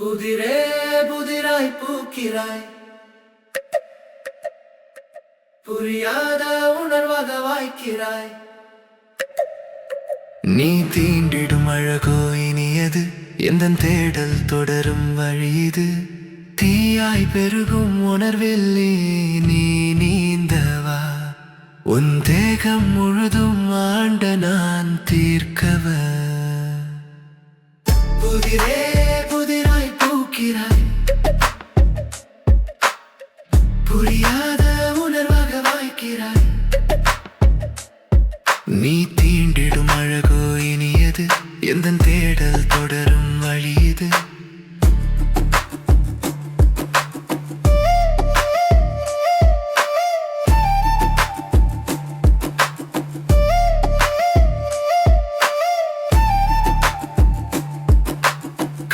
புதிரே புதிராய் பூக்கிறாய், புரியாத உணர்வாக வாய்க்கிறாய். நீ தீண்டிடும் அழகோ இனியது, எந்தன் தேடல் தொடரும் வழியுது. தீயாய் பெருகும் உணர்வில் நீ நீந்தவா, உன் தேகம் முழுதும் ஆண்ட நான் தீர்க்கவ. புதிரே புதிராய் பூக்கிறாய், புரியாத உணர்வாக வாய்க்கிறாய். நீ தீண்டிடும் அழகோ இனியது, எந்தன் தேடல் தொடரும் வழியுது.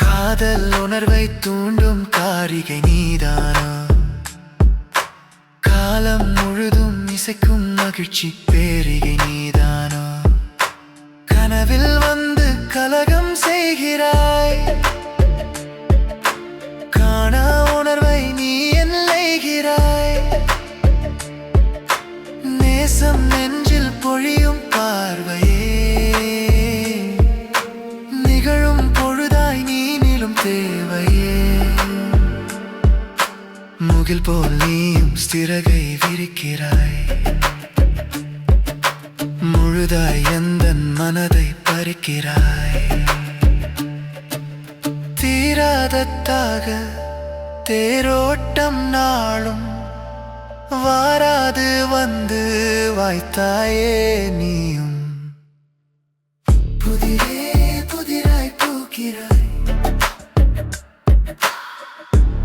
காதல் உணர்வை தூண்டும் காரிகை நீதானா, காலம் முழுதும் இசைக்கும் மகிழ்ச்சி பேரிகை நீதானா. கனவில் வந்து கலகம் செய்கிறாய், காணா உணர்வை நீ எல்லைகிறாய். நேசம் நெஞ்சில் பொழியும் பார்வையே, நிகழும் பொழுதாய் நீ நிலும் தேவையே. முகில் போல் நீயும் சிறகை விரிக்கிறாய், முழுதாய் எந்தன் மனதை பறிக்கிறாய். தீராதத்தாக தேரோட்டம் நாளும் வாராது வந்து வாய்த்தாயே நீயும். புதிரே புதிராய் பூக்கிறாய்,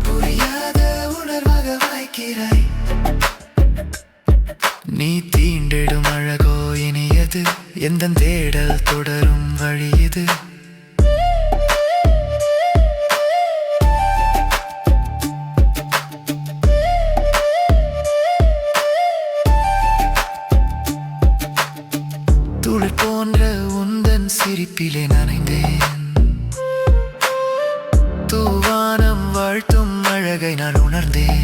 புரியாத உணர்வாக வாய்க்கிறாய். நீ தீண்டிடும் அழகோ இனியது, எந்தன் தேடல் தொடரும் வழியுது. துளிர் போன்ற உந்தன் சிரிப்பிலே நனைந்தேன், தூவானம் வாழ்த்தும் அழகை நான் உணர்ந்தேன்.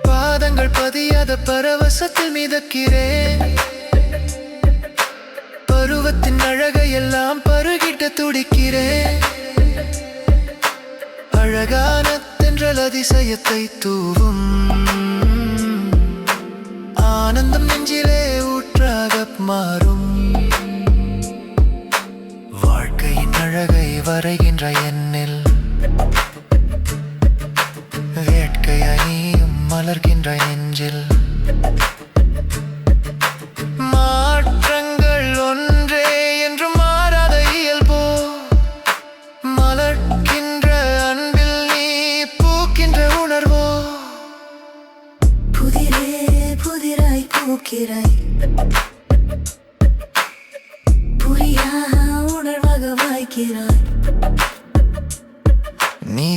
பாதங்கள் பதியாத பரவசத்தில் மிதக்கிறேன், பருவத்தின் அழகை எல்லாம் பருகிட்ட துடிக்கிறேன். அழகான தென்றல் அதிசயத்தை தூவும், ஆனந்தம் நெஞ்சிலே ஊற்றாக மாறும். வாழ்க்கையின் அழகை வரைகின்ற என்னில், வேட்கையாய் நீயும் மலர்கின்ற நெஞ்சில். மாற்றங்கள் ஒன்றே என்று மாறாத இயல்போ, மலர்கின்ற அன்பில் நீ பூக்கின்ற உணர்வோ. புதிரே புதிராய் பூக்கிறாய், புரியாத உணர்வாக வாய்க்கிறாய். நீ